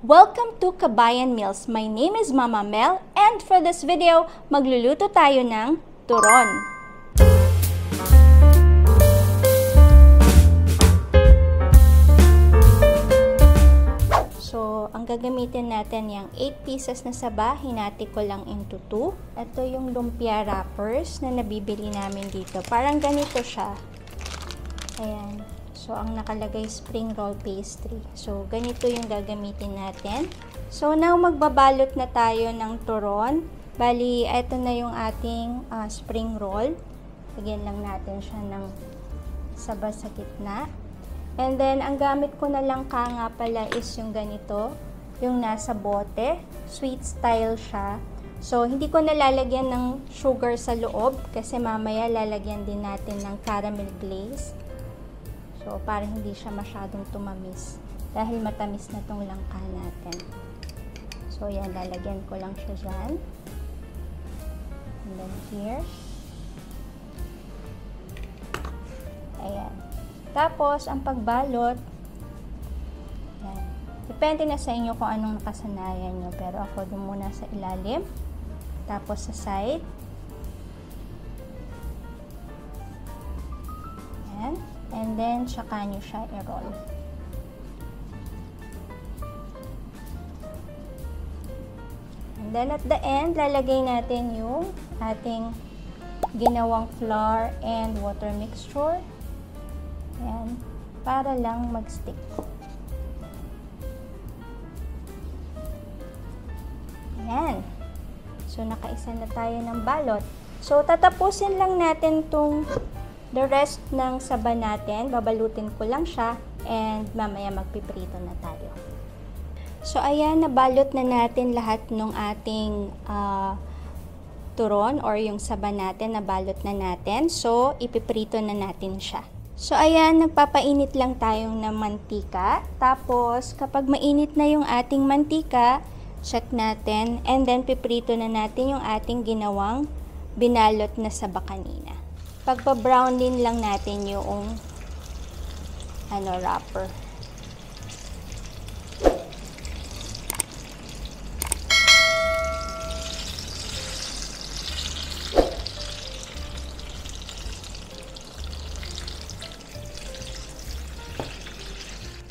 Welcome to Kabayan Meals. My name is Mama Mel and for this video, magluluto tayo ng turon. So, ang gagamitin natin yung 8 pieces na saba, hinati ko lang into 2. Ito yung lumpia wrappers na nabibili namin dito. Parang ganito siya. Ayan. So, ang nakalagay spring roll pastry. So, ganito yung gagamitin natin. So, now magbabalot na tayo ng turon. Bali, ito na yung ating spring roll. Lagyan lang natin siya ng saba sa gitna. And then, ang gamit ko na lang nga pala is yung ganito. Yung nasa bote. Sweet style siya. So, hindi ko nalalagyan ng sugar sa loob. Kasi mamaya lalagyan din natin ng caramel glaze. So, para hindi siya masyadong tumamis. Dahil matamis na tong langka natin. So, yan. Lalagyan ko lang siya dyan. And then here. Ayan. Tapos, ang pagbalot, yan. Depende na sa inyo kung anong nakasanayan nyo. Pero ako doon muna sa ilalim. Tapos sa side. Yan. And then, tsaka nyo siya i-roll. And then, at the end, lalagay natin yung ating ginawang flour and water mixture. Ayan, para lang mag-stick. Ayan. So, nakaisa na tayo ng balot. So, tatapusin lang natin the rest ng saba natin. Babalutin ko lang siya and mamaya magpiprito na tayo. So, ayan, nabalot na natin lahat ng ating turon or yung saba natin, nabalot na natin. So, ipiprito na natin siya. So, ayan, nagpapainit lang tayong ng mantika. Tapos, kapag mainit na yung ating mantika, check natin. And then, piprito na natin yung ating ginawang binalot na saba kanina. Pagpa-brown din lang natin yung wrapper.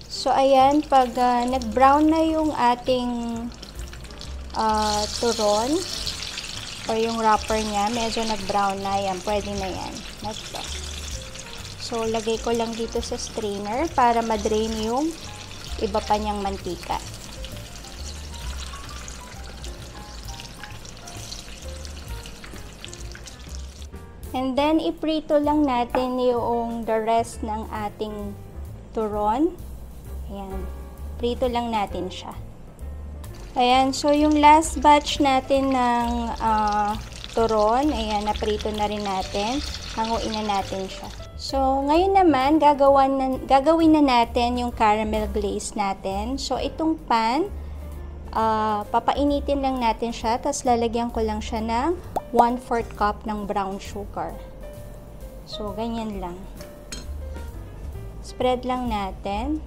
So, ayan, pag nag-brown na yung ating turon or yung wrapper niya, medyo nag-brown na yan, pwede na yan. Next. So, lagay ko lang dito sa strainer para ma-drain yung iba pa niyang mantika. And then, iprito lang natin yung the rest ng ating turon. Ayan. Prito lang natin siya. Ayan. So, yung last batch natin ng turon, ayan, naprito na rin natin. Hanguin na natin siya. So, ngayon naman, gagawin na natin yung caramel glaze natin. So, itong pan, papainitin lang natin siya. Tapos, lalagyan ko lang siya ng 1/4 cup ng brown sugar. So, ganyan lang. Spread lang natin.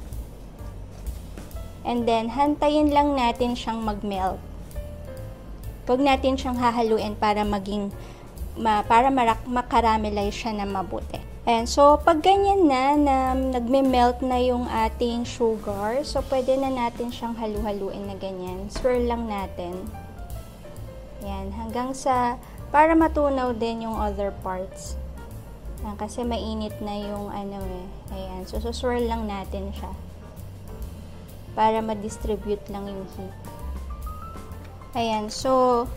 And then, hantayin lang natin siyang mag-melt. Huwag natin siyang hahaluin para makaramelize siya na mabuti. And so, pag ganyan na nagme-melt na yung ating sugar, so pwede na natin siyang halu-haluin na ganyan. Swirl lang natin. Yan, hanggang sa, para matunaw din yung other parts. Yan, kasi mainit na yung ayan. So, swirl lang natin siya. Para ma-distribute lang yung heat. Ayan, so,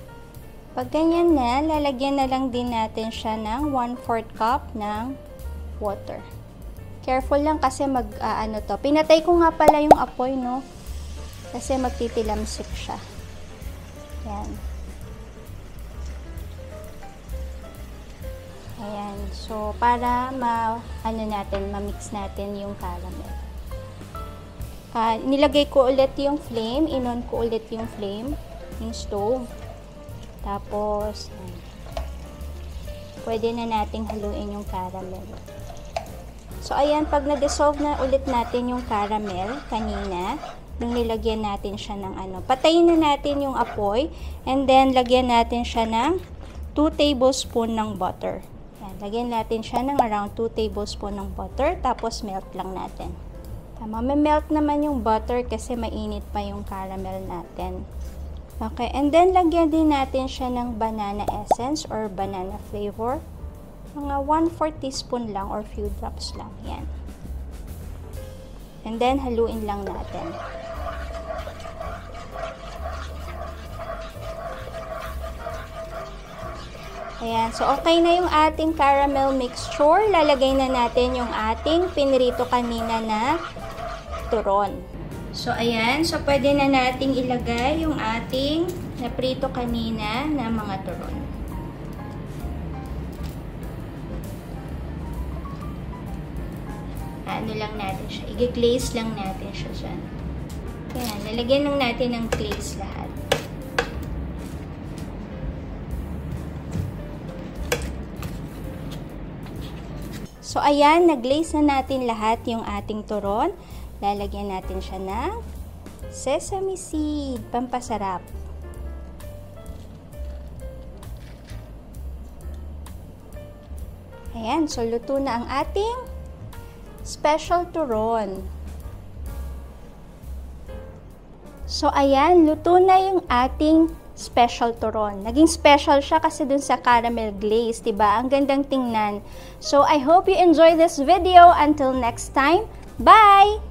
pag ganyan na, lalagyan na lang din natin siya ng 1/4 cup ng water. Careful lang kasi pinatay ko nga pala yung apoy, no? Kasi magtitilamsik siya. Ayan. Ayan, so, para ma-mix natin yung caramel. Nilagay ko ulit yung flame, inon ko ulit yung flame, yung stove. Tapos, pwede na nating haluin yung caramel. So, ayan, pag na-dissolve na ulit natin yung caramel kanina, nung nilagyan natin siya ng ano. Patayin na natin yung apoy and then lagyan natin siya ng 2 tablespoon ng butter. Yan, lagyan natin siya ng around 2 tablespoon ng butter tapos melt lang natin. Tama, may melt naman yung butter kasi mainit pa yung caramel natin. Okay, and then lagyan din natin siya ng banana essence or banana flavor. Mga 1/4 teaspoon lang or few drops lang. Yan. And then haluin lang natin. Ayan, so okay na yung ating caramel mixture. Lalagay na natin yung ating pinrito kanina na turon. So ayan, so pwede na nating ilagay yung ating naprito kanina na mga turon. Ano lang natin siya, i-glaze lang natin siya dyan. Ayan, lalagyan lang natin ng glaze lahat. So, ayan, nag-glaze na natin lahat yung ating turon. Lalagyan natin siya ng sesame seed, pampasarap. Ayan, so luto na ang ating special turon. So, ayan, luto na yung ating special turon. Naging special siya kasi dun sa caramel glaze, diba? Ang gandang tingnan. So, I hope you enjoy this video. Until next time, bye!